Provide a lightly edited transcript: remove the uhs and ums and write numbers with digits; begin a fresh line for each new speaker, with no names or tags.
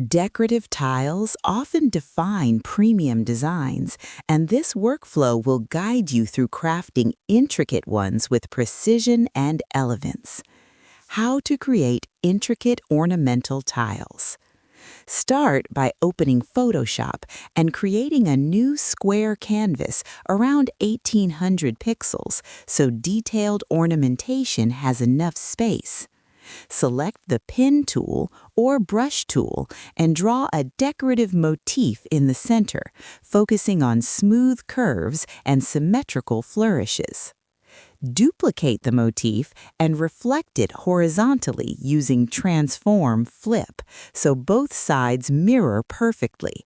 Decorative tiles often define premium designs, and this workflow will guide you through crafting intricate ones with precision and elegance. How to create intricate ornamental tiles. Start by opening Photoshop and creating a new square canvas around 1800 pixels so detailed ornamentation has enough space. Select the pen tool or brush tool and draw a decorative motif in the center, focusing on smooth curves and symmetrical flourishes. Duplicate the motif and reflect it horizontally using Transform Flip so both sides mirror perfectly.